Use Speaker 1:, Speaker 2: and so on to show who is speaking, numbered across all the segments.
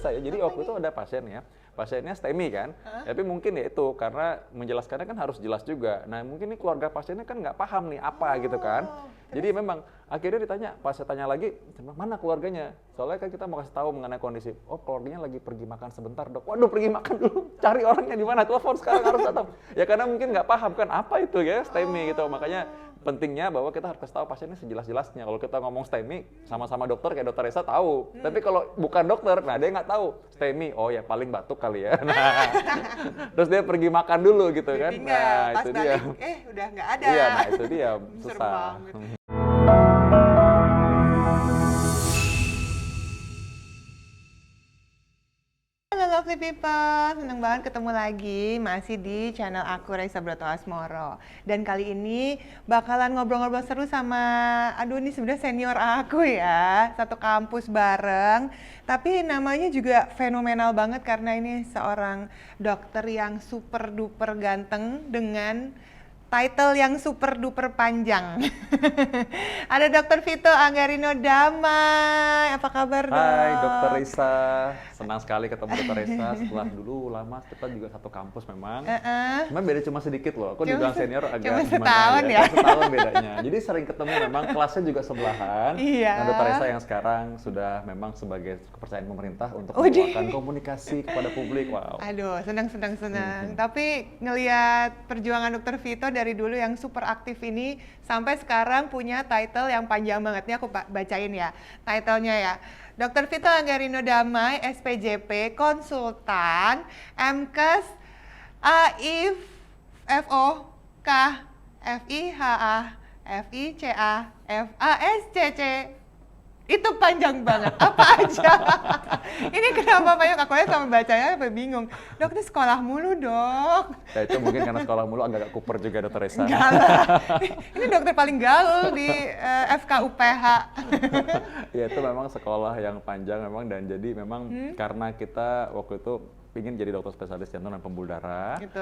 Speaker 1: biasa ya. Jadi waktu itu ada pasien ya, pasiennya STEMI kan, tapi mungkin ya itu karena menjelaskannya kan harus jelas juga. Nah mungkin ini keluarga pasiennya kan nggak paham nih apa gitu kan. Jadi memang akhirnya ditanya, pas saya tanya lagi, mana keluarganya? Soalnya kan kita mau kasih tahu mengenai kondisi, oh keluarganya lagi pergi makan sebentar dok. Waduh pergi makan dulu, cari orangnya di mana, telepon sekarang harus datang. Ya karena mungkin nggak paham kan apa itu ya STEMI gitu, makanya pentingnya bahwa kita harus kasih tahu pasiennya sejelas-jelasnya. Kalau kita ngomong STEMI, sama-sama dokter kayak dokter Resa tahu. Tapi kalau bukan dokter, nah dia nggak tahu. STEMI, oh ya paling batuk kali ya. Nah, terus dia pergi makan dulu gitu kan.
Speaker 2: Nah,
Speaker 1: Pas
Speaker 2: itu
Speaker 1: balik,
Speaker 2: dia. Udah nggak ada.
Speaker 1: Iya, nah itu dia,
Speaker 2: Seru
Speaker 1: susah.
Speaker 2: banget. Halo lovely people, seneng banget ketemu lagi masih di channel aku Raisa Broto Asmoro. Dan kali ini bakalan ngobrol-ngobrol seru sama, aduh ini sebenarnya senior aku ya, satu kampus bareng. Tapi namanya juga fenomenal banget karena ini seorang dokter yang super duper ganteng dengan title yang super duper panjang. Ada Dr. Vito Anggarino Damai. Apa kabar, Dok?
Speaker 1: Hai Dokter Risa, senang sekali ketemu Dokter Risa setelah dulu lama kita juga satu kampus memang. Cuma beda cuma sedikit loh, aku dibilang senior agak
Speaker 2: cuma
Speaker 1: gimana
Speaker 2: setahun ya.
Speaker 1: Cuma setahun bedanya. Jadi sering ketemu memang, kelasnya juga sebelahan.
Speaker 2: Iya.
Speaker 1: Nah Dokter Risa yang sekarang sudah memang sebagai kepercayaan pemerintah untuk melakukan komunikasi kepada publik. Wow.
Speaker 2: Aduh, senang. Tapi ngelihat perjuangan Dokter Vito dari dulu yang super aktif ini sampai sekarang punya title yang panjang banget. Ini aku bacain ya titlenya ya. Dr. Vito Anggarino Damai, SPJP, konsultan, MKes, AIF, FO, K, FIHA, FICA, FASCC. Itu panjang banget, apa aja? Ini kenapa banyak, aku aja sama bacanya sampai bingung. Dok, itu sekolah mulu, Dok.
Speaker 1: Ya itu mungkin karena sekolah mulu agak kuper juga Dokter Risa.
Speaker 2: Enggak lah, ini dokter paling gaul di FKUPH.
Speaker 1: Ya itu memang sekolah yang panjang memang, dan jadi memang karena kita waktu itu ingin jadi dokter spesialis jantung dan pembuluh darah.
Speaker 2: Gitu,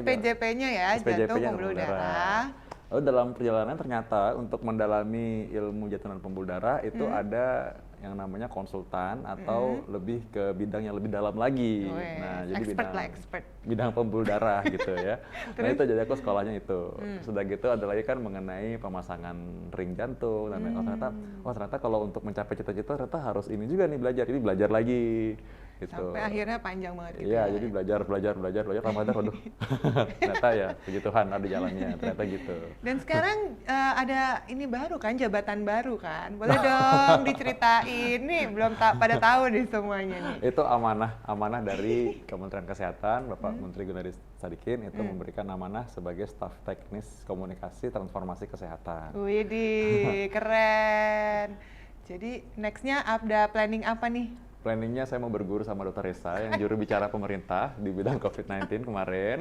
Speaker 2: SPJP-nya ya, jantung pembuluh darah.
Speaker 1: Lalu dalam perjalanan ternyata untuk mendalami ilmu jantung dan pembuluh darah itu ada yang namanya konsultan atau lebih ke bidang yang lebih dalam lagi. Nah, jadi bidang pembuluh darah gitu ya. Nah itu jadi aku sekolahnya itu. Sudah gitu ada lagi kan mengenai pemasangan ring jantung dan ternyata kalau untuk mencapai cita-cita ternyata harus ini juga nih belajar. Jadi belajar lagi. Gitu.
Speaker 2: Sampai akhirnya panjang banget gitu.
Speaker 1: Iya, jadi belajar lama-lama waduh. Ternyata ya puji Tuhan ada jalannya, ternyata gitu.
Speaker 2: Dan sekarang ada ini baru kan, jabatan baru kan. Boleh dong diceritain nih, belum pada tahu nih semuanya nih.
Speaker 1: Itu amanah dari Kementerian Kesehatan, Bapak Menteri Gunadi Sadikin itu memberikan amanah sebagai staf teknis komunikasi transformasi kesehatan.
Speaker 2: Widih, keren. Jadi nextnya ada planning apa nih?
Speaker 1: Planningnya saya mau berguru sama Dokter Resa yang juru bicara pemerintah di bidang COVID-19 kemarin.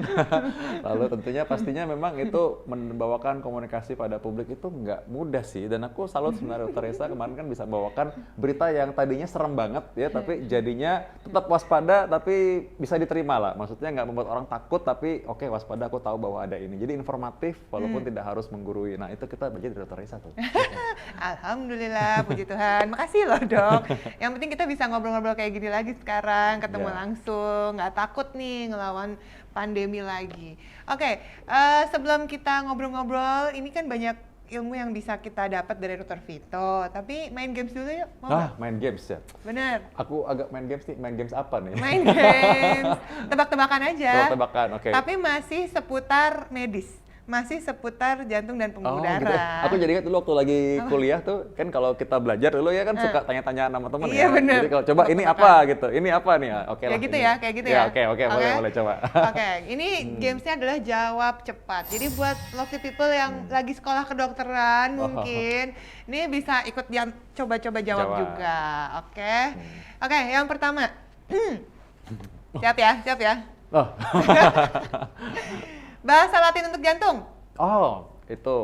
Speaker 1: Lalu tentunya pastinya memang itu membawakan komunikasi pada publik itu nggak mudah sih. Dan aku salut sebenarnya Dokter Resa kemarin kan bisa membawakan berita yang tadinya serem banget ya, tapi jadinya tetap waspada tapi bisa diterima lah. Maksudnya nggak membuat orang takut tapi oke, waspada, aku tahu bahwa ada ini. Jadi informatif walaupun tidak harus menggurui. Nah itu kita belajar dari Dokter Resa tuh.
Speaker 2: Alhamdulillah, puji Tuhan. Makasih loh dok. Yang penting kita bisa ngobrol-ngobrol kayak gini lagi sekarang, ketemu langsung, nggak takut nih ngelawan pandemi lagi. Oke, sebelum kita ngobrol-ngobrol, ini kan banyak ilmu yang bisa kita dapat dari Dr. Vito. Tapi main games dulu yuk, mau nggak?
Speaker 1: Main games ya?
Speaker 2: Bener.
Speaker 1: Aku agak main games nih, main games apa nih?
Speaker 2: Main games, tebak-tebakan aja.
Speaker 1: Tebak-tebakan, oke.
Speaker 2: Tapi masih seputar medis. Masih seputar jantung dan pembuluh darah.
Speaker 1: Gitu. Aku jadi ingat dulu waktu lagi kuliah tuh, kan kalau kita belajar dulu ya kan suka tanya-tanya sama temen
Speaker 2: iya,
Speaker 1: ya.
Speaker 2: Bener.
Speaker 1: Jadi kalau coba ini apa gitu, ini apa nih? Oke lah.
Speaker 2: Kayak gitu ya.
Speaker 1: Oke, boleh coba.
Speaker 2: Oke, ini gamesnya adalah jawab cepat. Jadi buat lovely people yang lagi sekolah kedokteran mungkin, ini bisa ikut coba-coba jawab juga. Oke, yang pertama. Siap ya.
Speaker 1: Oh.
Speaker 2: Bahasa Latin untuk jantung?
Speaker 1: Itu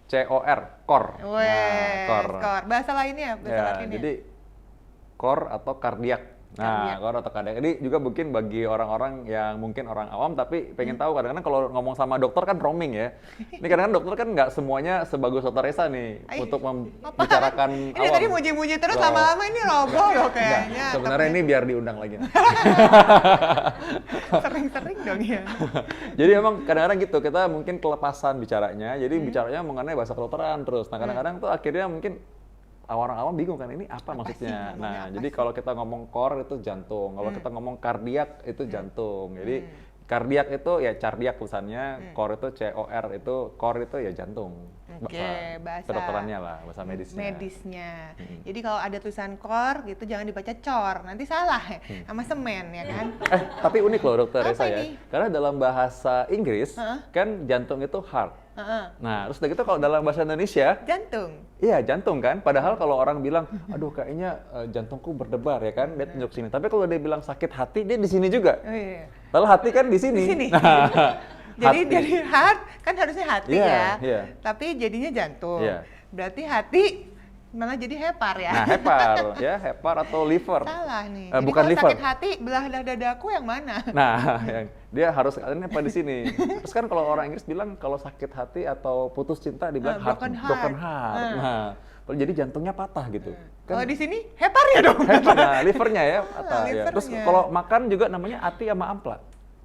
Speaker 1: COR, core.
Speaker 2: Core. Bahasa lainnya, bahasa Latinnya?
Speaker 1: Jadi core atau kardiak. Nah, core atau kardiak. Ini juga mungkin bagi orang-orang yang mungkin orang awam tapi pengen tahu, kadang-kadang kalau ngomong sama dokter kan roaming ya. Ini kadang-kadang dokter kan nggak semuanya sebagus dokter Resa nih untuk membicarakan
Speaker 2: Ini tadi muji-muji terus, lama-lama ini roboh loh kayaknya.
Speaker 1: Sebenarnya ini biar diundang lagi.
Speaker 2: Sering-sering dong ya.
Speaker 1: Jadi emang kadang-kadang gitu, kita mungkin kelepasan bicaranya, jadi bicaranya mengenai bahasa kedokteran terus. Nah kadang-kadang tuh akhirnya mungkin orang awam bingung kan, ini apa maksudnya. Nah jadi kalau kita ngomong core itu jantung, kalau kita ngomong kardiak itu jantung. Jadi kardiak itu ya cardiak tulisannya, core itu C-O-R, itu core itu ya jantung.
Speaker 2: Bahasa
Speaker 1: kedokterannya lah, bahasa medisnya.
Speaker 2: Jadi kalau ada tulisan core gitu jangan dibaca cor, nanti salah sama semen ya kan.
Speaker 1: Tapi unik loh dokter
Speaker 2: Apa
Speaker 1: Resa ya,
Speaker 2: ini?
Speaker 1: karena dalam bahasa Inggris kan jantung itu heart. Nah terus udah gitu kalau dalam bahasa Indonesia
Speaker 2: Jantung.
Speaker 1: iya jantung kan, padahal kalau orang bilang aduh kayaknya jantungku berdebar ya kan, dia tunjuk sini. Tapi kalau dia bilang sakit hati, dia di sini juga.
Speaker 2: Oh, iya.
Speaker 1: Padahal hati kan di sini.
Speaker 2: Di sini.
Speaker 1: Nah,
Speaker 2: Jadi dari heart kan harusnya hati
Speaker 1: Iya,
Speaker 2: ya,
Speaker 1: iya.
Speaker 2: tapi jadinya jantung.
Speaker 1: Iya.
Speaker 2: Berarti hati malah jadi hepar ya.
Speaker 1: Nah hepar ya, hepar atau liver.
Speaker 2: Salah nih. Jadi
Speaker 1: Bukan
Speaker 2: kalau
Speaker 1: liver.
Speaker 2: sakit hati belah dadaku yang mana?
Speaker 1: Nah, dia harus ini apa di sini. Terus kan kalau orang Inggris bilang kalau sakit hati atau putus cinta dibilang
Speaker 2: Broken
Speaker 1: broken
Speaker 2: heart.
Speaker 1: heart. Nah, jadi jantungnya patah gitu.
Speaker 2: Kalau di sini hepar ya dong.
Speaker 1: Hepar, nah, livernya ya patah ya. Terus
Speaker 2: livernya.
Speaker 1: kalau makan juga namanya ati sama ampla.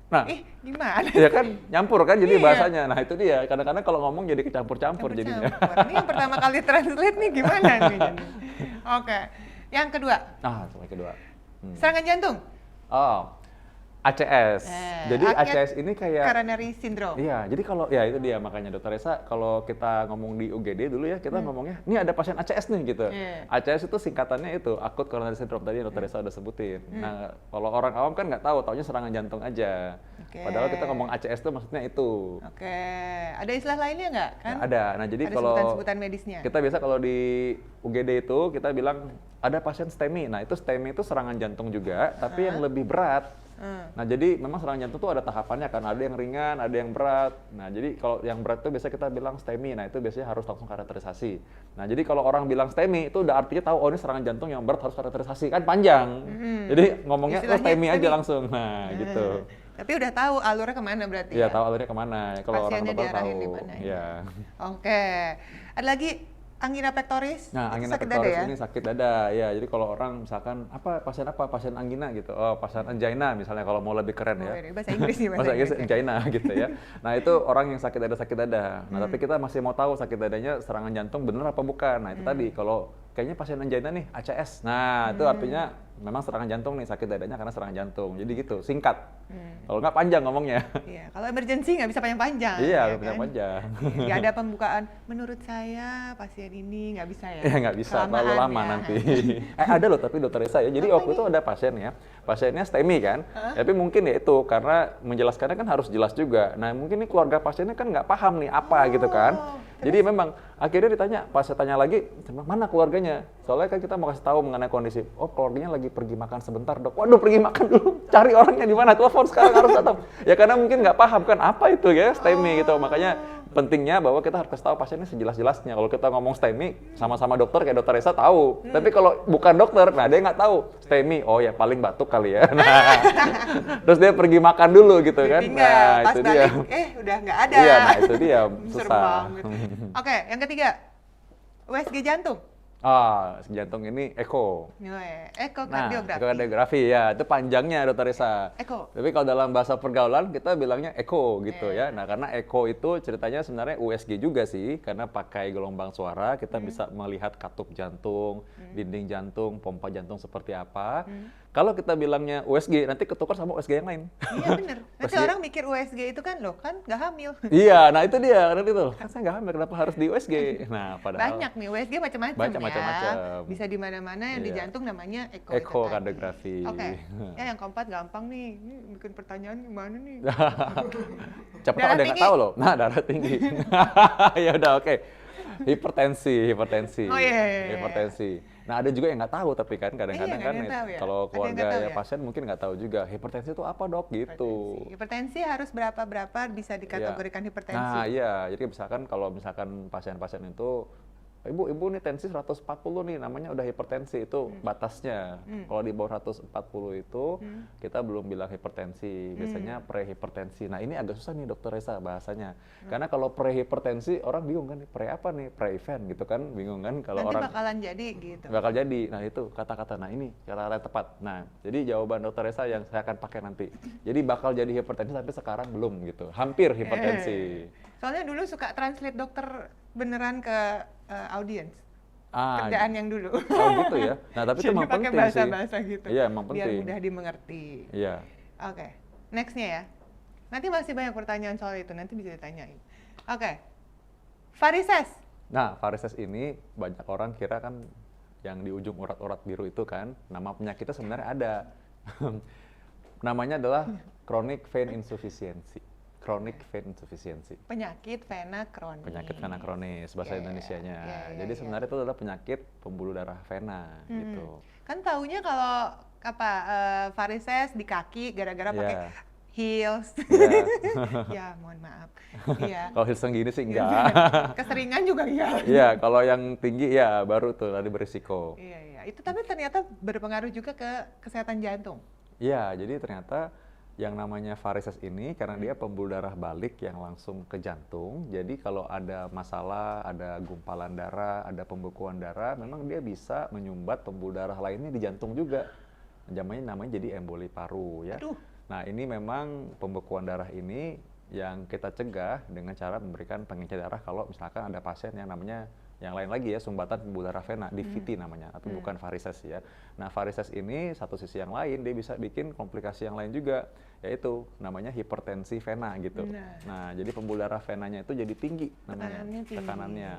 Speaker 1: Nah,
Speaker 2: Gimana?
Speaker 1: ya kan nyampur kan jadi
Speaker 2: Iya.
Speaker 1: bahasanya. Nah itu dia. Kadang-kadang kalau ngomong jadi kecampur-campur jadinya.
Speaker 2: Ini yang pertama kali translate nih gimana nih? Oke. Yang kedua,
Speaker 1: Sampai kedua.
Speaker 2: serangan jantung.
Speaker 1: Oh, ACS. Jadi
Speaker 2: Acute
Speaker 1: ACS ini kayak
Speaker 2: coronary syndrome.
Speaker 1: iya, jadi kalau ya itu dia makanya Dokter Resa kalau kita ngomong di UGD dulu ya kita ngomongnya ini ada pasien ACS nih gitu. ACS itu singkatannya itu acute coronary syndrome tadi Dokter Resa udah sebutin. Nah, kalau orang awam kan nggak tahu, taunya serangan jantung aja. Padahal kita ngomong ACS itu maksudnya itu.
Speaker 2: Oke. Ada istilah lainnya nggak kan?
Speaker 1: Nah, ada. Nah, jadi
Speaker 2: Ada
Speaker 1: kalau
Speaker 2: sebutan-sebutan medisnya.
Speaker 1: kita biasa kalau di UGD itu kita bilang ada pasien STEMI. Nah, itu STEMI itu serangan jantung juga, tapi yang lebih berat. Nah, jadi memang serangan jantung tuh ada tahapannya kan, ada yang ringan, ada yang berat. Nah, jadi kalau yang berat itu biasanya kita bilang STEMI. Nah, itu biasanya harus langsung karakterisasi. Nah, jadi kalau orang bilang STEMI itu udah artinya tahu oh ini serangan jantung yang berat harus karakterisasi. Kan panjang. Jadi ngomongnya
Speaker 2: Istilahnya
Speaker 1: STEMI aja
Speaker 2: STEMI.
Speaker 1: langsung. Nah, gitu.
Speaker 2: Tapi udah tahu alurnya kemana berarti
Speaker 1: Iya,
Speaker 2: ya?
Speaker 1: tahu alurnya kemana. Kalau orang
Speaker 2: Pasiennya
Speaker 1: dokter
Speaker 2: diarahin
Speaker 1: tahu.
Speaker 2: di mana ya?
Speaker 1: Iya.
Speaker 2: Oke. Ada lagi angina pectoris.
Speaker 1: Nah,
Speaker 2: Itu
Speaker 1: angina
Speaker 2: sakit dada
Speaker 1: pectoris
Speaker 2: ya?
Speaker 1: ini sakit dada. Ya, jadi kalau orang misalkan pasien angina gitu. Oh, pasien angina misalnya kalau mau lebih keren ya.
Speaker 2: Ini bahasa Inggris nih,
Speaker 1: Bahasa Inggris
Speaker 2: ya.
Speaker 1: angina gitu ya. Nah, itu orang yang sakit dada. Nah, tapi kita masih mau tahu sakit dadanya serangan jantung bener apa bukan. Nah, itu tadi kalau kayaknya pasien angina nih ACS. Nah, itu artinya memang serangan jantung nih, sakit dadanya karena serangan jantung. Jadi gitu, singkat. Kalau nggak panjang ngomongnya.
Speaker 2: Iya, kalau emergency nggak bisa panjang-panjang.
Speaker 1: Iya,
Speaker 2: ya
Speaker 1: nggak bisa
Speaker 2: kan?
Speaker 1: panjang.
Speaker 2: Nggak ada pembukaan. Menurut saya pasien ini nggak bisa ya.
Speaker 1: Ya nggak bisa, terlalu
Speaker 2: Kelamaan
Speaker 1: lama
Speaker 2: ya.
Speaker 1: nanti. Ada loh tapi Dokter Resa ya. Jadi waktu itu ada pasien ya, pasiennya STEMI kan. Tapi mungkin ya itu karena menjelaskannya kan harus jelas juga. Nah mungkin ini keluarga pasiennya kan nggak paham nih apa gitu kan. Jadi memang akhirnya ditanya, pas saya tanya lagi, mana keluarganya? Soalnya kan kita mau kasih tahu mengenai kondisi. Oh keluarganya lagi pergi makan sebentar dok. Waduh pergi makan dulu, cari orangnya di mana? Telepon sekarang harus datang. Ya karena mungkin nggak paham kan apa itu ya STEMI gitu. Makanya pentingnya bahwa kita harus kasih tahu pasiennya sejelas-jelasnya. Kalau kita ngomong STEMI, sama-sama dokter kayak Dokter Resa tahu. Tapi kalau bukan dokter, nah dia nggak tahu STEMI. Oh ya paling batuk kali ya. Nah, terus dia pergi makan dulu gitu kan.
Speaker 2: Ditinggal,
Speaker 1: Nah
Speaker 2: pas
Speaker 1: itu
Speaker 2: balik,
Speaker 1: dia.
Speaker 2: udah nggak ada.
Speaker 1: Iya, nah itu dia
Speaker 2: Serem
Speaker 1: susah.
Speaker 2: banget. Oke, yang ketiga, USG jantung.
Speaker 1: Jantung ini eko. Nah,
Speaker 2: Ekokardiografi.
Speaker 1: ekokardiografi ya, itu panjangnya Dokter Resa.
Speaker 2: Eko.
Speaker 1: Tapi kalau dalam bahasa pergaulan kita bilangnya eko gitu ya. Nah, karena eko itu ceritanya sebenarnya USG juga sih, karena pakai gelombang suara kita bisa melihat katup jantung, dinding jantung, pompa jantung seperti apa. Kalau kita bilangnya USG, nanti ketukar sama USG yang lain.
Speaker 2: Iya bener. Nanti
Speaker 1: USG.
Speaker 2: orang mikir USG itu kan loh, kan nggak hamil.
Speaker 1: Iya, nah itu dia, nanti tuh. Kan saya nggak hamil, kenapa harus di USG? Nah, padahal
Speaker 2: Banyak nih USG macam-macam
Speaker 1: Banyak
Speaker 2: ya.
Speaker 1: macam-macam.
Speaker 2: Bisa di mana-mana yang di
Speaker 1: Iya.
Speaker 2: jantung namanya eko.
Speaker 1: ekokardiografi.
Speaker 2: Oke. Ya yang keempat gampang nih. Ini bikin pertanyaan gimana nih?
Speaker 1: Siapa tahu
Speaker 2: Darah
Speaker 1: ada yang nggak
Speaker 2: tinggi.
Speaker 1: tahu loh. Nah, darah tinggi. Ya udah oke. Hipertensi.
Speaker 2: Oh, iya.
Speaker 1: Hipertensi. Nah, ada juga yang nggak tahu tapi kan kadang-kadang
Speaker 2: Iya,
Speaker 1: kan
Speaker 2: nggak ada yang tahu ya.
Speaker 1: kalau
Speaker 2: Ada yang
Speaker 1: keluarga
Speaker 2: nggak tahu
Speaker 1: ya
Speaker 2: ya?
Speaker 1: pasien mungkin nggak tahu juga hipertensi itu apa dok gitu.
Speaker 2: Hipertensi harus berapa bisa dikategorikan hipertensi.
Speaker 1: Nah, iya. Jadi misalkan kalau misalkan pasien-pasien itu Ibu nih tensi 140 nih, namanya udah hipertensi, itu batasnya. Kalau di bawah 140 itu kita belum bilang hipertensi, biasanya prehipertensi. Nah ini agak susah nih Dokter Resa bahasanya. Karena kalau prehipertensi orang bingung kan, pre apa nih, pre-event gitu kan, bingung kan kalau
Speaker 2: Nanti
Speaker 1: orang
Speaker 2: bakalan jadi gitu.
Speaker 1: bakal jadi. Nah itu kata-kata, nah ini kata-kata yang tepat. Nah jadi jawaban Dokter Resa yang saya akan pakai nanti. Jadi bakal jadi hipertensi tapi sekarang belum gitu, hampir hipertensi.
Speaker 2: Soalnya dulu suka translate dokter beneran ke audiens.
Speaker 1: Ah,
Speaker 2: Kerjaan yang dulu.
Speaker 1: oh gitu ya. Nah tapi itu
Speaker 2: Jadi
Speaker 1: emang
Speaker 2: pakai
Speaker 1: penting sih.
Speaker 2: bahasa-bahasa gitu.
Speaker 1: Iya emang
Speaker 2: Biar
Speaker 1: penting.
Speaker 2: mudah dimengerti.
Speaker 1: Iya.
Speaker 2: Oke, nextnya ya. Nanti masih banyak pertanyaan soal itu, nanti bisa ditanyain. Oke, varises.
Speaker 1: Nah varises ini banyak orang kira kan yang di ujung urat-urat biru itu kan, nama penyakitnya sebenarnya ada. Namanya adalah chronic vein insufficiency. Chronic vein insufficiency.
Speaker 2: Penyakit vena kronis.
Speaker 1: Penyakit vena kronis bahasa
Speaker 2: Iya,
Speaker 1: Indonesianya.
Speaker 2: iya, iya,
Speaker 1: Jadi
Speaker 2: iya.
Speaker 1: sebenarnya itu adalah penyakit pembuluh darah vena gitu.
Speaker 2: Kan taunya kalau apa varises di kaki gara-gara pakai
Speaker 1: Iya.
Speaker 2: heels.
Speaker 1: Iya.
Speaker 2: Ya, mohon maaf. Iya.
Speaker 1: Kalau Hilseng gini sih enggak.
Speaker 2: Keseringan juga iya.
Speaker 1: Iya, kalau yang tinggi ya baru tuh tadi berisiko.
Speaker 2: Iya, iya. Itu tapi ternyata berpengaruh juga ke kesehatan jantung.
Speaker 1: Iya, jadi ternyata yang namanya varises ini karena dia pembuluh darah balik yang langsung ke jantung. Jadi kalau ada masalah, ada gumpalan darah, ada pembekuan darah, memang dia bisa menyumbat pembuluh darah lainnya di jantung juga. Namanya jadi emboli paru ya.
Speaker 2: Aduh.
Speaker 1: Nah, ini memang pembekuan darah ini yang kita cegah dengan cara memberikan pengencer darah kalau misalkan ada pasien yang namanya yang lain lagi ya, sumbatan pembuluh darah vena, DVT namanya, tapi bukan varises ya. Nah, varises ini satu sisi yang lain dia bisa bikin komplikasi yang lain juga, yaitu namanya hipertensi vena gitu. Nah, jadi pembuluh darah venanya itu jadi tinggi namanya,
Speaker 2: Tekanannya tinggi.
Speaker 1: tekanannya.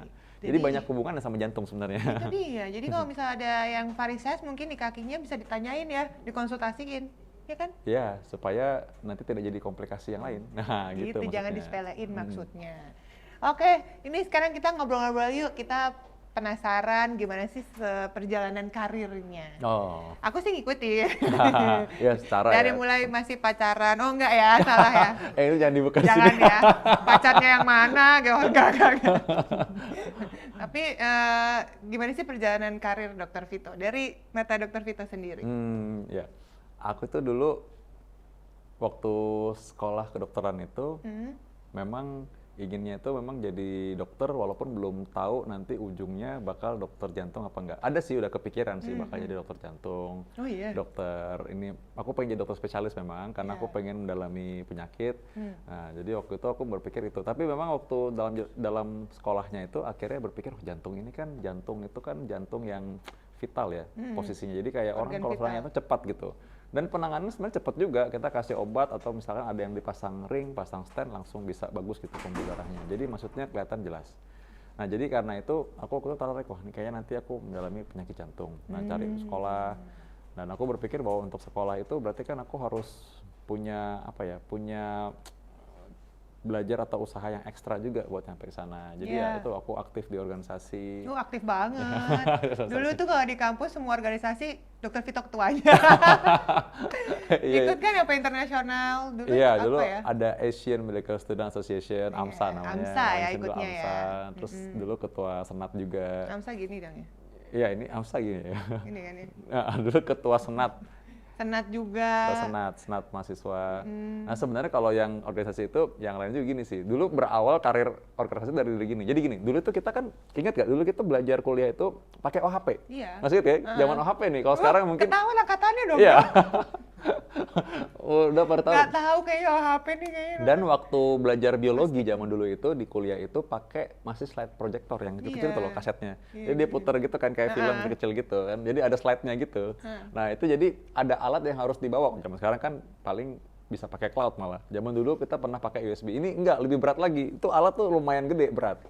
Speaker 1: Jadi
Speaker 2: Jadi-
Speaker 1: banyak hubungannya sama jantung sebenarnya.
Speaker 2: Itu dia. Jadi kalau misalnya ada yang varises mungkin di kakinya bisa ditanyain ya, dikonsultasiin. Ya kan?
Speaker 1: Ya, supaya nanti tidak jadi komplikasi yang lain. Nah, gitu
Speaker 2: Jangan
Speaker 1: maksudnya.
Speaker 2: disepelein maksudnya. Oke, ini sekarang kita ngobrol-ngobrol yuk. Kita penasaran gimana sih perjalanan karirnya.
Speaker 1: Oh.
Speaker 2: Aku sih ngikutin.
Speaker 1: Ya, secara
Speaker 2: Dari
Speaker 1: ya.
Speaker 2: mulai masih pacaran. Oh enggak ya, salah ya.
Speaker 1: Itu jangan dibuka di
Speaker 2: Jangan
Speaker 1: sini.
Speaker 2: ya. Pacarnya yang mana? Enggak. Tapi gimana sih perjalanan karir Dokter Vito? Dari mata Dokter Vito sendiri.
Speaker 1: Ya. Aku tuh dulu waktu sekolah kedokteran itu memang inginnya itu memang jadi dokter walaupun belum tahu nanti ujungnya bakal dokter jantung apa enggak. Ada sih udah kepikiran sih bakal jadi dokter jantung.
Speaker 2: Oh iya.
Speaker 1: Dokter ini aku pengen jadi dokter spesialis memang karena aku pengen mendalami penyakit. Nah, jadi waktu itu aku berpikir itu. Tapi memang waktu dalam sekolahnya itu akhirnya berpikir jantung ini kan jantung itu kan jantung yang vital ya posisinya. Jadi kayak orang
Speaker 2: Organ
Speaker 1: kalau
Speaker 2: vital.
Speaker 1: serangannya itu cepat gitu. Dan penanganannya sebenarnya cepat juga. Kita kasih obat atau misalkan ada yang dipasang ring, pasang stent langsung bisa bagus gitu pembuluh darahnya. Jadi maksudnya kelihatan jelas. Nah, jadi karena itu aku waktu itu tertarik, wah ini kayaknya nanti aku mendalami penyakit jantung. Nah, cari sekolah. Dan aku berpikir bahwa untuk sekolah itu berarti kan aku harus punya apa ya? Punya belajar atau usaha yang ekstra juga buat nyampe ke sana. Jadi ya itu aku aktif di organisasi.
Speaker 2: Lu aktif banget. Dulu tuh kalau di kampus semua organisasi Dokter Vito ketuanya.
Speaker 1: Iya.
Speaker 2: Ikut kan apa internasional dulu?
Speaker 1: Iya,
Speaker 2: apa
Speaker 1: dulu
Speaker 2: ya?
Speaker 1: ada Asian Medical Student Association, AMSA namanya.
Speaker 2: AMSA ya
Speaker 1: Asian dulu
Speaker 2: ikutnya ya.
Speaker 1: AMSA. Terus dulu ketua senat juga.
Speaker 2: AMSA gini dong ya.
Speaker 1: Iya, ini AMSA gini ya.
Speaker 2: Ini kan ya.
Speaker 1: Nah, dulu ketua senat.
Speaker 2: Senat juga.
Speaker 1: Senat mahasiswa. Nah, sebenarnya kalau yang organisasi itu yang lain juga gini sih. Dulu berawal karir organisasi dari gini. Jadi gini, dulu tuh kita kan ingat gak dulu kita belajar kuliah itu pakai OHP.
Speaker 2: Iya.
Speaker 1: Masih ingat ya? Zaman OHP nih. Kalau sekarang mungkin
Speaker 2: Ketahuan angkatannya dong.
Speaker 1: iya. Udah pada tahu.
Speaker 2: Gak tahu kayaknya HP nih kayaknya.
Speaker 1: Dan waktu belajar biologi zaman dulu itu di kuliah itu pakai masih slide projector yang kecil-kecil tuh loh kasetnya. Jadi dia puter gitu kan kayak film kecil gitu kan. Jadi ada slide-nya gitu. Nah, itu jadi ada alat yang harus dibawa. Zaman sekarang kan paling bisa pakai cloud malah. Zaman dulu kita pernah pakai USB. Ini enggak, lebih berat lagi. Itu alat tuh lumayan gede, berat.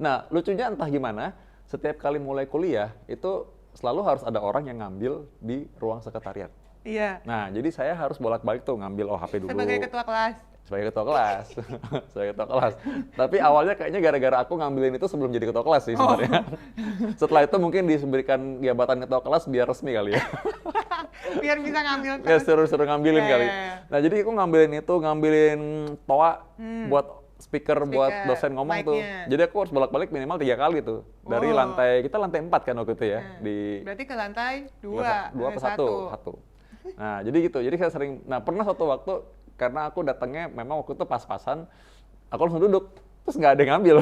Speaker 1: Nah, lucunya entah gimana, setiap kali mulai kuliah itu selalu harus ada orang yang ngambil di ruang sekretariat.
Speaker 2: Iya.
Speaker 1: Nah, jadi saya harus bolak-balik tuh ngambil OHP dulu.
Speaker 2: Sebagai ketua kelas.
Speaker 1: Sebagai ketua kelas. Sebagai ketua kelas. Tapi awalnya kayaknya gara-gara aku ngambilin itu sebelum jadi ketua kelas sih sebenarnya. Setelah itu mungkin diberikan jabatan ketua kelas biar resmi kali ya.
Speaker 2: Biar bisa ngambil
Speaker 1: Ya
Speaker 2: terus.
Speaker 1: suruh ngambilin
Speaker 2: Iya,
Speaker 1: kali.
Speaker 2: iya, iya.
Speaker 1: Nah, jadi aku ngambilin TOA buat speaker buat dosen ngomong tuh.
Speaker 2: mic-nya.
Speaker 1: Jadi aku harus bolak-balik minimal 3 kali tuh. Dari kita lantai 4 kan waktu itu ya.
Speaker 2: Berarti ke lantai
Speaker 1: 2 ke 1. Nah, jadi gitu. Jadi saya sering, pernah suatu waktu karena aku datangnya memang waktu itu pas-pasan, aku langsung duduk. Terus nggak ada yang ngambil.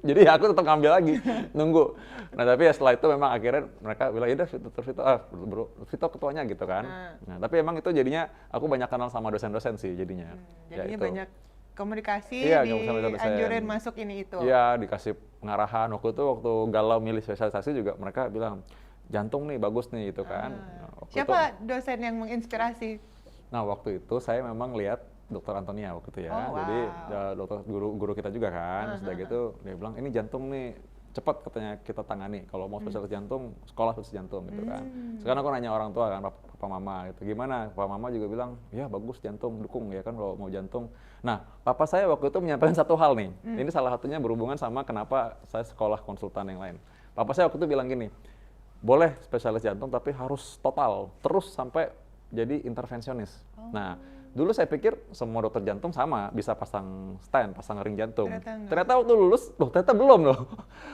Speaker 1: Jadi ya aku tetap ngambil lagi, nunggu. Nah tapi ya setelah itu memang akhirnya mereka bilang, ya udah Vito ketuanya gitu kan. Nah tapi emang itu jadinya aku banyak kenal sama dosen-dosen sih jadinya.
Speaker 2: Jadinya
Speaker 1: ya,
Speaker 2: banyak komunikasi,
Speaker 1: iya,
Speaker 2: dianjurin masuk ini itu.
Speaker 1: Iya, dikasih pengarahan. Waktu galau milih spesialisasi juga mereka bilang, jantung nih bagus nih gitu kan.
Speaker 2: Siapa dosen yang menginspirasi?
Speaker 1: Nah waktu itu saya memang lihat Dokter Antonia waktu itu ya.
Speaker 2: Oh, wow.
Speaker 1: Jadi dokter guru kita juga kan. Sudah gitu dia bilang ini jantung nih cepat katanya kita tangani. Kalau mau spesialis jantung, sekolah spesialis jantung gitu kan. Sekarang aku nanya orang tua kan, papa mama gitu. Gimana? Papa mama juga bilang, "Ya bagus jantung, dukung ya kan kalau mau jantung." Nah, papa saya waktu itu menyampaikan satu hal nih. Ini salah satunya berhubungan sama kenapa saya sekolah konsultan yang lain. Papa saya waktu itu bilang gini, "Boleh spesialis jantung tapi harus total, terus sampai jadi intervensionis." Nah, dulu saya pikir semua dokter jantung sama, bisa pasang stent, pasang ring jantung. Ternyata waktu lulus, ternyata belum loh.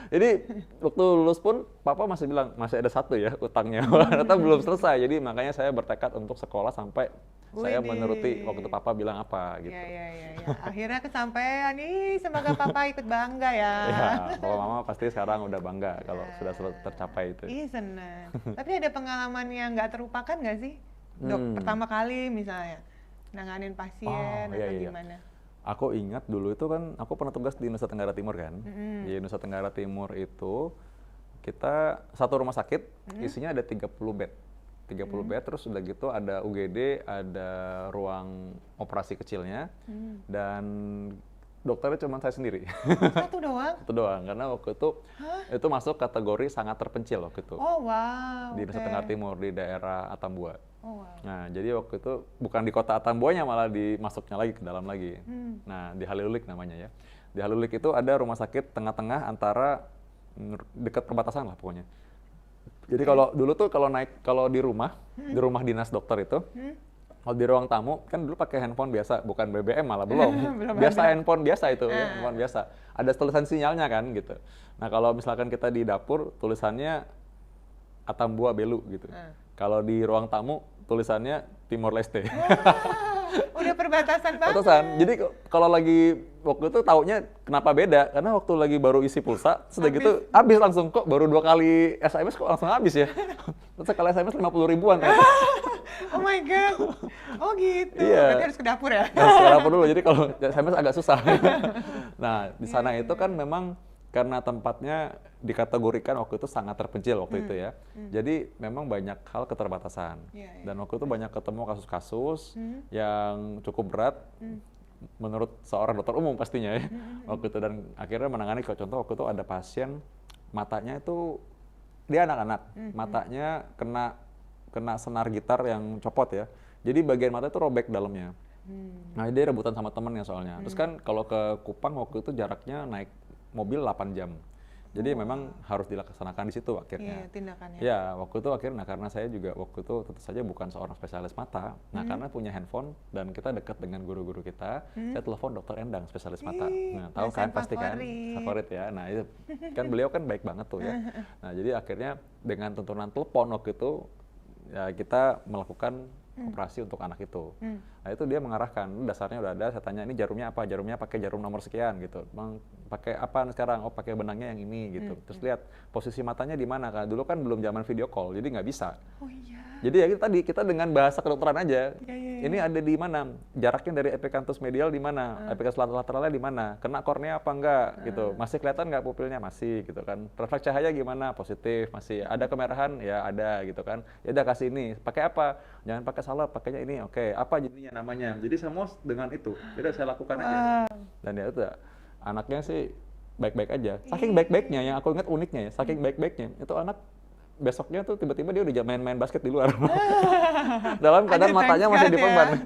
Speaker 1: Jadi waktu lulus pun papa masih bilang, masih ada satu ya utangnya. Ternyata belum selesai, jadi makanya saya bertekad untuk sekolah sampai saya menuruti waktu papa bilang apa gitu.
Speaker 2: Ya. Akhirnya kesampaian nih, semoga papa ikut bangga ya.
Speaker 1: Ya, papa mama pasti sekarang udah bangga kalau sudah tercapai itu.
Speaker 2: Ih senang. Tapi ada pengalaman yang nggak terlupakan nggak sih? Dok, pertama kali misalnya nanganin pasien atau gimana?
Speaker 1: Aku ingat dulu itu kan, aku pernah tugas di Nusa Tenggara Timur kan. Di Nusa Tenggara Timur itu, kita satu rumah sakit, isinya ada 30 bed. 30 bed, terus udah gitu ada UGD, ada ruang operasi kecilnya, dan dokternya cuma saya sendiri.
Speaker 2: Satu doang?
Speaker 1: Satu doang, karena waktu itu masuk kategori sangat terpencil waktu itu.
Speaker 2: Oh wow.
Speaker 1: Di Nusa Tenggara Timur, di daerah Atambua.
Speaker 2: Oh, wow.
Speaker 1: Nah, jadi waktu itu bukan di kota Atambuanya, malah dimasuknya lagi ke dalam lagi. Nah, di Halilulik namanya ya. Di Halilulik itu ada rumah sakit tengah-tengah antara dekat perbatasan lah pokoknya. Jadi kalau dulu tuh kalau di rumah dinas dokter itu, kalau di ruang tamu kan dulu pakai handphone biasa, bukan BBM malah belum. Biasa handphone biasa itu, handphone biasa. Ada tulisan sinyalnya kan gitu. Nah, kalau misalkan kita di dapur tulisannya Atambua Belu gitu. Kalau di ruang tamu tulisannya Timor Leste.
Speaker 2: Udah perbatasan banget.
Speaker 1: Jadi kalau lagi waktu itu taunya kenapa beda? Karena waktu lagi baru isi pulsa, sudah gitu habis langsung, kok baru 2 kali SMS kok langsung habis ya. Terus sekali SMS 50 ribuan ternyata.
Speaker 2: Oh my god. Oh gitu.
Speaker 1: Iya.
Speaker 2: Berarti harus ke dapur ya?
Speaker 1: Harus ke dapur dulu, jadi kalau SMS agak susah. Nah, di sana itu kan memang karena tempatnya dikategorikan waktu itu sangat terpencil waktu itu ya. Jadi memang banyak hal keterbatasan. Dan waktu itu banyak ketemu kasus-kasus yang cukup berat menurut seorang dokter umum pastinya ya. Waktu itu, dan akhirnya menangani, kalau contoh waktu itu ada pasien matanya itu, dia anak-anak, matanya kena senar gitar yang copot ya. Jadi bagian mata itu robek dalamnya. Nah, dia rebutan sama temennya soalnya. Terus kan kalau ke Kupang waktu itu jaraknya naik mobil 8 jam. Jadi memang harus dilaksanakan di situ akhirnya.
Speaker 2: Iya, tindakannya.
Speaker 1: Ya, waktu itu akhirnya karena saya juga waktu itu tentu saja bukan seorang spesialis mata. Nah, karena punya handphone dan kita dekat dengan guru-guru kita, saya telepon Dokter Endang, spesialis mata. Nah, tahu kan pasti kan? Favorit ya. Nah, itu kan beliau kan baik banget tuh ya. Nah, jadi akhirnya dengan tuntunan telepon waktu itu ya kita melakukan operasi untuk anak itu. Nah, itu dia mengarahkan, dasarnya udah ada, saya tanya ini jarumnya apa? Jarumnya pakai jarum nomor sekian gitu. Bang, pakai apa sekarang? Oh, pakai benangnya yang ini gitu. Terus lihat posisi matanya di mana, kan dulu kan belum zaman video call, jadi nggak bisa.
Speaker 2: Oh iya.
Speaker 1: Jadi ya kita dengan bahasa kedokteran aja. Ini ada di mana? Jaraknya dari epicanthus medial di mana? Epicanthus lateralnya di mana? Kena kornea apa enggak gitu. Masih kelihatan nggak pupilnya? Masih gitu kan. Refleks cahaya gimana? Positif, masih. Ada kemerahan? Ya ada gitu kan. Ya udah kasih ini. Pakai apa? Jangan pakai salep, pakainya ini. Oke, apa jadinya namanya? Jadi semua dengan itu. Jadi saya lakukan aja. Dan ya itu anaknya sih baik-baik aja. Saking baik-baiknya, yang aku ingat uniknya ya, saking baik-baiknya itu anak besoknya tuh tiba-tiba dia udah main-main basket di luar. Dalam keadaan matanya masih diperban. Ya.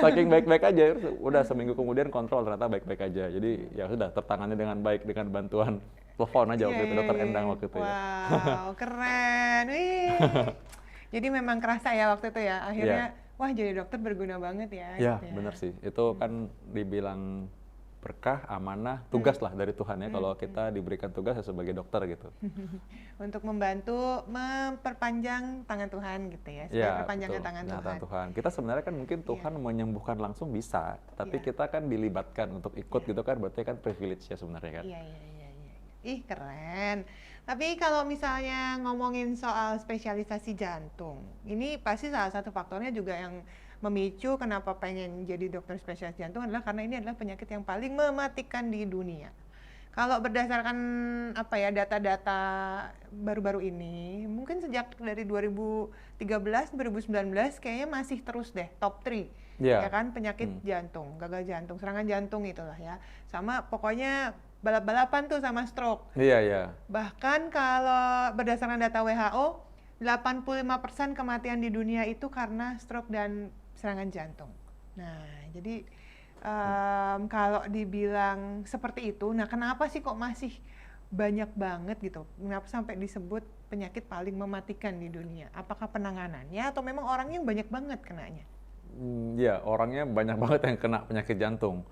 Speaker 1: Saking baik-baik aja. Udah seminggu kemudian kontrol ternyata baik-baik aja. Jadi ya sudah tertangani dengan baik dengan bantuan telepon aja waktu itu Dokter Endang waktu itu.
Speaker 2: Wow, keren. Wih. Jadi memang kerasa ya waktu itu ya. Akhirnya wah jadi dokter berguna banget ya.
Speaker 1: Iya,
Speaker 2: gitu ya.
Speaker 1: bener sih. Itu kan dibilang berkah, amanah, tugas lah dari Tuhan ya. Kalau kita diberikan tugas ya sebagai dokter gitu.
Speaker 2: Untuk membantu memperpanjang tangan Tuhan gitu ya, sebagai
Speaker 1: Iya,
Speaker 2: perpanjangan
Speaker 1: betul.
Speaker 2: tangan
Speaker 1: Penyataan
Speaker 2: Tuhan.
Speaker 1: Tuhan. Kita sebenarnya kan mungkin Tuhan menyembuhkan langsung bisa, tapi
Speaker 2: Iya.
Speaker 1: kita kan dilibatkan untuk ikut gitu kan, berarti kan privilege ya sebenarnya kan.
Speaker 2: Iya, iya, iya, iya. Ih, keren. Tapi kalau misalnya ngomongin soal spesialisasi jantung, ini pasti salah satu faktornya juga yang memicu kenapa pengen jadi dokter spesialis jantung adalah karena ini adalah penyakit yang paling mematikan di dunia. Kalau berdasarkan apa ya data-data baru-baru ini, mungkin sejak dari 2013, 2019 kayaknya masih terus deh top 3.
Speaker 1: Iya.
Speaker 2: Ya kan, penyakit jantung, gagal jantung, serangan jantung itulah ya. Sama pokoknya balap-balapan tuh sama stroke.
Speaker 1: Iya, iya.
Speaker 2: Bahkan kalau berdasarkan data WHO, 85% kematian di dunia itu karena stroke dan serangan jantung. Nah, jadi kalau dibilang seperti itu, nah kenapa sih kok masih banyak banget gitu? Kenapa sampai disebut penyakit paling mematikan di dunia? Apakah penanganannya atau memang orangnya banyak banget kenanya?
Speaker 1: Ya, orangnya banyak banget yang kena penyakit jantung.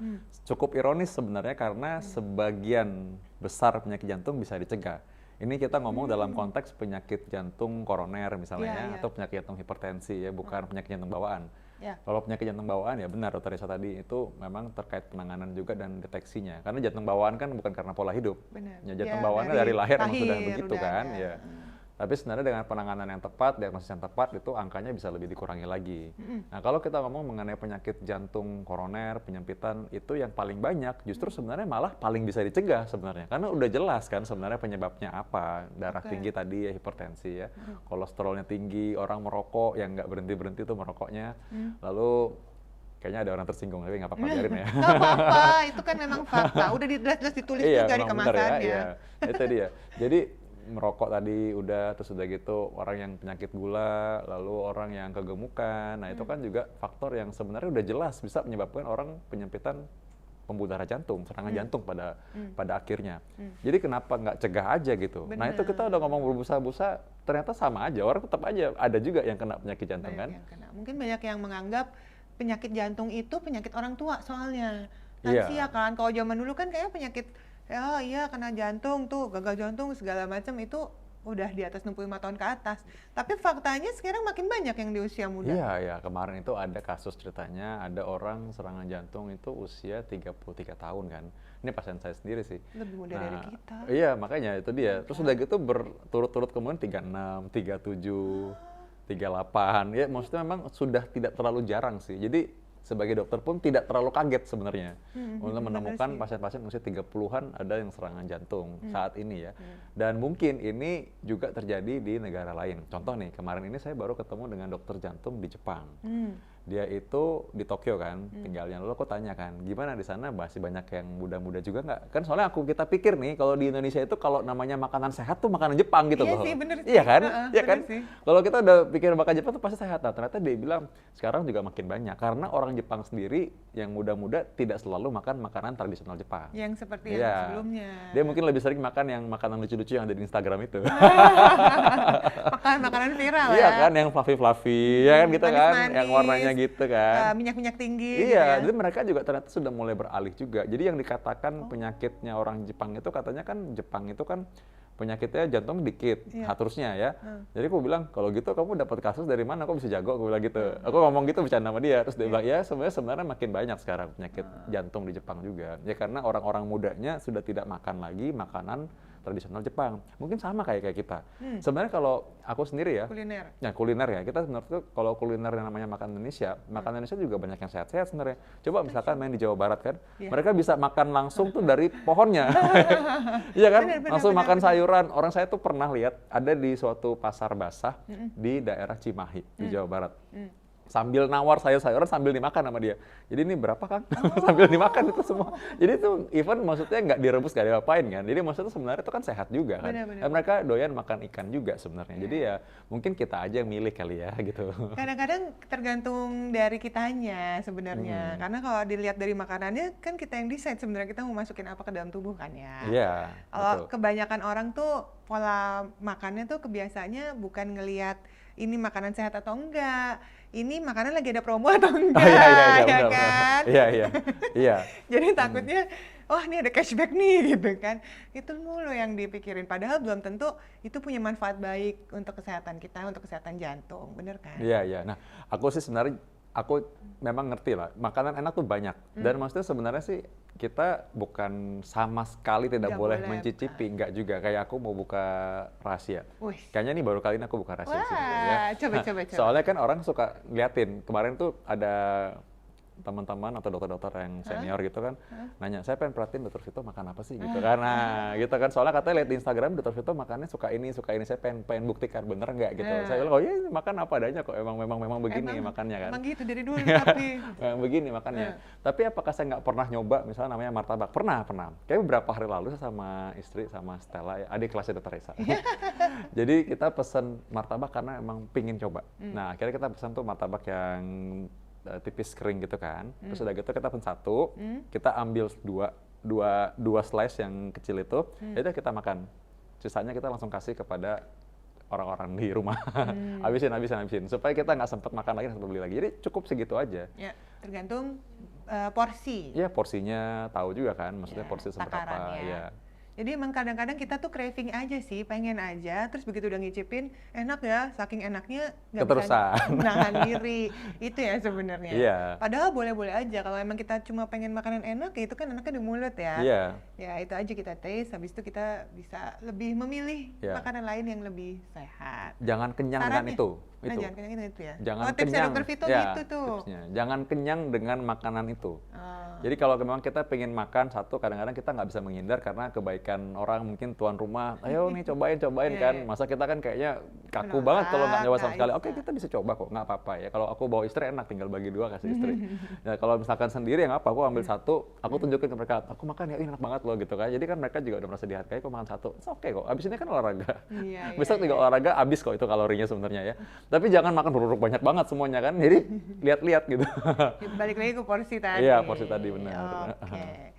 Speaker 1: Cukup ironis sebenarnya karena sebagian besar penyakit jantung bisa dicegah. Ini kita ngomong dalam konteks penyakit jantung koroner misalnya
Speaker 2: Iya,
Speaker 1: ya,
Speaker 2: iya.
Speaker 1: atau penyakit jantung hipertensi ya, bukan penyakit jantung bawaan.
Speaker 2: Ya.
Speaker 1: Kalau penyakit jantung bawaan ya benar Dr. Risa tadi itu memang terkait penanganan juga dan deteksinya. Karena jantung bawaan kan bukan karena pola hidup.
Speaker 2: Benar.
Speaker 1: Ya, jantung
Speaker 2: Ya,
Speaker 1: bawaan dari lahir emang sudah
Speaker 2: lahir
Speaker 1: begitu
Speaker 2: udah
Speaker 1: kan,
Speaker 2: ada.
Speaker 1: ya. Tapi sebenarnya dengan penanganan yang tepat, diagnosis yang tepat itu angkanya bisa lebih dikurangi lagi. Nah, kalau kita ngomong mengenai penyakit jantung koroner, penyempitan itu yang paling banyak justru sebenarnya malah paling bisa dicegah sebenarnya. Karena udah jelas kan sebenarnya penyebabnya apa. Darah
Speaker 2: Oke.
Speaker 1: tinggi tadi ya hipertensi ya. Kolesterolnya tinggi, orang merokok yang nggak berhenti-berhenti tuh merokoknya. Lalu kayaknya ada orang tersinggung tapi nggak apa-apa biarin ya.
Speaker 2: Gak apa-apa, itu kan memang fakta. Udah jelas-jelas ditulis juga di
Speaker 1: memang benar
Speaker 2: kemasannya.
Speaker 1: ya, itu dia. Jadi merokok tadi udah, terus udah gitu orang yang penyakit gula, lalu orang yang kegemukan, nah itu kan juga faktor yang sebenarnya udah jelas bisa menyebabkan orang penyempitan pembuluh darah jantung, serangan jantung pada akhirnya. Jadi kenapa nggak cegah aja gitu? Nah itu kita udah ngomong berbusa-busa, ternyata sama aja, orang tetap aja ada juga yang kena penyakit jantung
Speaker 2: Banyak
Speaker 1: kan?
Speaker 2: yang kena. Mungkin banyak yang menganggap penyakit jantung itu penyakit orang tua soalnya.
Speaker 1: Iya.
Speaker 2: Lansia kan, kalau zaman dulu kan kayak penyakit, ya iya kena jantung tuh, gagal jantung segala macam itu udah di atas 65 tahun ke atas. Tapi faktanya sekarang makin banyak yang di usia muda.
Speaker 1: Iya, ya kemarin itu ada kasus ceritanya, ada orang serangan jantung itu usia 33 tahun kan. Ini pasien saya sendiri sih.
Speaker 2: Lebih muda dari kita.
Speaker 1: Iya, makanya itu dia. Terus udah gitu berturut-turut kemudian 36, 37, 38. Ya maksudnya memang sudah tidak terlalu jarang sih. Jadi sebagai dokter pun tidak terlalu kaget sebenarnya untuk menemukan pasien-pasien usia 30-an ada yang serangan jantung saat ini ya. Dan mungkin ini juga terjadi di negara lain. Contoh nih, kemarin ini saya baru ketemu dengan dokter jantung di Jepang. Dia itu di Tokyo kan, tinggalnya. Lalu aku tanya kan, gimana di sana masih banyak yang muda-muda juga nggak? Kan soalnya kita pikir nih, kalau di Indonesia itu kalau namanya makanan sehat tuh makanan Jepang gitu
Speaker 2: Iya
Speaker 1: loh.
Speaker 2: sih, bener sih.
Speaker 1: Iya kan? Iya
Speaker 2: bener
Speaker 1: kan?
Speaker 2: sih.
Speaker 1: Kalau kita udah pikir makan Jepang tuh pasti sehat. Nah, ternyata dia bilang sekarang juga makin banyak. Karena orang Jepang sendiri yang muda-muda tidak selalu makan makanan tradisional Jepang.
Speaker 2: Yang seperti
Speaker 1: Iya.
Speaker 2: yang sebelumnya.
Speaker 1: Dia mungkin lebih sering makan yang makanan lucu-lucu yang ada di Instagram itu.
Speaker 2: Makanan viral ya.
Speaker 1: Iya kan, yang fluffy-fluffy, ya kan gitu kan,
Speaker 2: Manis-manis,
Speaker 1: yang warnanya gitu kan.
Speaker 2: minyak-minyak tinggi gitu
Speaker 1: Iya,
Speaker 2: ya.
Speaker 1: jadi mereka juga ternyata sudah mulai beralih juga. Jadi yang dikatakan penyakitnya orang Jepang itu katanya kan Jepang itu kan penyakitnya jantung dikit, haturnya ya. Jadi aku bilang, kalau gitu kamu dapat kasus dari mana? Kok bisa jago? Aku bilang gitu. Aku ngomong gitu bercanda sama dia. Terus dia bilang, ya sebenarnya makin banyak sekarang penyakit jantung di Jepang juga. Ya karena orang-orang mudanya sudah tidak makan lagi makanan tradisional Jepang. Mungkin sama kayak kita. Sebenarnya kalau aku sendiri ya,
Speaker 2: Kuliner.
Speaker 1: ya kuliner ya, kita menurutku kalau kuliner yang namanya makan Indonesia juga banyak yang sehat-sehat sebenarnya. Coba misalkan main di Jawa Barat kan, mereka bisa makan langsung tuh dari pohonnya. Iya kan? Langsung makan sayuran. Orang saya tuh pernah lihat ada di suatu pasar basah di daerah Cimahi di Jawa Barat. Sambil nawar sayur-sayuran sambil dimakan sama dia. Jadi ini berapa Kang? Sambil dimakan itu semua. Jadi itu even maksudnya nggak direbus, nggak diapain kan. Jadi maksudnya sebenarnya itu kan sehat juga kan.
Speaker 2: Benar.
Speaker 1: Dan mereka doyan makan ikan juga sebenarnya. Jadi ya mungkin kita aja yang milih kali ya gitu.
Speaker 2: Kadang-kadang tergantung dari kitanya sebenarnya. Karena kalau dilihat dari makanannya kan kita yang decide sebenarnya kita mau masukin apa ke dalam tubuh kan ya.
Speaker 1: Iya,
Speaker 2: Kalau
Speaker 1: betul.
Speaker 2: kebanyakan orang tuh pola makannya tuh kebiasaannya bukan ngelihat ini makanan sehat atau enggak, ini makanan lagi ada promo atau enggak,
Speaker 1: Oh, iya,
Speaker 2: ya
Speaker 1: benar,
Speaker 2: kan?
Speaker 1: iya, iya, iya.
Speaker 2: Jadi takutnya, wah ini ada cashback nih gitu kan. Itu mulu yang dipikirin. Padahal belum tentu itu punya manfaat baik untuk kesehatan kita, untuk kesehatan jantung, bener kan?
Speaker 1: Iya, iya. Nah, aku sih sebenarnya aku memang ngerti lah, makanan enak tuh banyak. Dan maksudnya sebenarnya sih kita bukan sama sekali tidak
Speaker 2: Nggak
Speaker 1: boleh
Speaker 2: boleh,
Speaker 1: mencicipi, enggak juga. Kayak aku mau buka rahasia.
Speaker 2: Wih.
Speaker 1: Kayaknya ini baru kali ini aku buka rahasia di sini ya.
Speaker 2: Wah, coba.
Speaker 1: Soalnya kan orang suka liatin. Kemarin tuh ada teman-teman atau dokter-dokter yang senior gitu kan nanya, saya pengen perhatiin Dr. Vito makan apa sih gitu kan. Nah gitu kan, soalnya katanya lihat di Instagram Dr. Vito makannya suka ini, saya pengen buktikan bener nggak gitu. Saya bilang, oh iya ini makan apa adanya kok, memang begini makannya kan.
Speaker 2: Emang gitu dari dulu tapi.
Speaker 1: Begini makannya. Tapi apakah saya nggak pernah nyoba misalnya namanya martabak? Pernah. Kayak beberapa hari lalu saya sama istri, sama Stella, ya, adik kelasnya Dr. Reza. Jadi kita pesen martabak karena emang pingin coba. Nah akhirnya kita pesan tuh martabak yang tipis kering gitu kan. Terus udah gitu kita pesen satu, kita ambil dua slice yang kecil itu, itu kita makan. Sisanya kita langsung kasih kepada orang-orang di rumah. Habisin. Supaya kita nggak sempat makan lagi, nggak sempat beli lagi. Jadi cukup segitu aja.
Speaker 2: Ya, tergantung porsi.
Speaker 1: Iya, porsinya tahu juga kan, maksudnya
Speaker 2: Ya,
Speaker 1: porsi seberapa.
Speaker 2: takarannya.
Speaker 1: Ya.
Speaker 2: Jadi emang kadang-kadang kita tuh craving aja sih, pengen aja, terus begitu udah ngicipin, enak ya, saking enaknya nggak bisa
Speaker 1: Keterusan.
Speaker 2: nahan diri. Itu ya sebenarnya.
Speaker 1: Iya.
Speaker 2: Padahal boleh-boleh aja, kalau emang kita cuma pengen makanan enak, ya itu kan enaknya di mulut ya.
Speaker 1: Iya.
Speaker 2: Ya itu aja kita taste, habis itu kita bisa lebih memilih
Speaker 1: Iya.
Speaker 2: makanan lain yang lebih sehat.
Speaker 1: Jangan kenyang dengan
Speaker 2: Sarannya?
Speaker 1: itu.
Speaker 2: Nah, jangan kenyang itu ya.
Speaker 1: Jangan
Speaker 2: tipsnya
Speaker 1: kenyang.
Speaker 2: Dr. Vito
Speaker 1: Ya,
Speaker 2: gitu tuh.
Speaker 1: tipsnya. Jangan kenyang dengan makanan itu.
Speaker 2: Oh.
Speaker 1: Jadi kalau memang kita pengen makan satu, kadang-kadang kita nggak bisa menghindar karena kebaikan orang, mungkin tuan rumah, ayo nih cobain kan.
Speaker 2: Iya.
Speaker 1: Masa kita kan kayaknya kaku
Speaker 2: Menolak,
Speaker 1: banget kalau nggak nyoba sama
Speaker 2: nggak
Speaker 1: sekali.
Speaker 2: bisa.
Speaker 1: Oke, kita bisa coba kok, nggak apa-apa ya. Kalau aku bawa istri enak, tinggal bagi dua kasih istri. Nah kalau misalkan sendiri ya nggak apa, aku ambil satu, aku tunjukin ke mereka, aku makan ya, ini enak banget loh gitu kan. Jadi kan mereka juga udah merasa dihargai, kok makan satu, oke kok. Abis ini kan olahraga.
Speaker 2: Iya,
Speaker 1: Besok
Speaker 2: iya,
Speaker 1: juga olahraga, abis kok itu kalorinya sebenarnya ya. Tapi jangan makan buruk banyak banget semuanya kan. Jadi lihat-lihat gitu.
Speaker 2: Balik lagi ke porsi tadi.
Speaker 1: Iya, porsi tadi, benar.
Speaker 2: Oke.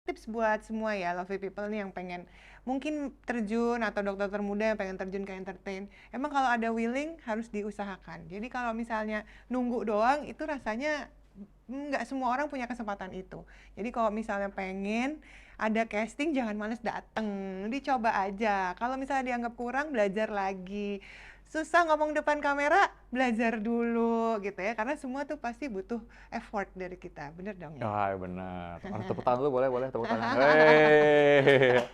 Speaker 2: Tips buat semua ya lovely people nih yang pengen mungkin terjun atau dokter muda yang pengen terjun ke entertain. Emang kalau ada willing harus diusahakan. Jadi kalau misalnya nunggu doang itu rasanya nggak semua orang punya kesempatan itu. Jadi kalau misalnya pengen ada casting jangan males dateng, dicoba aja. Kalau misalnya dianggap kurang belajar lagi. Susah ngomong depan kamera, belajar dulu gitu ya. Karena semua tuh pasti butuh effort dari kita. Bener dong ya?
Speaker 1: Ah, benar. Tepuk tangan dulu boleh tepuk tangan. Wey.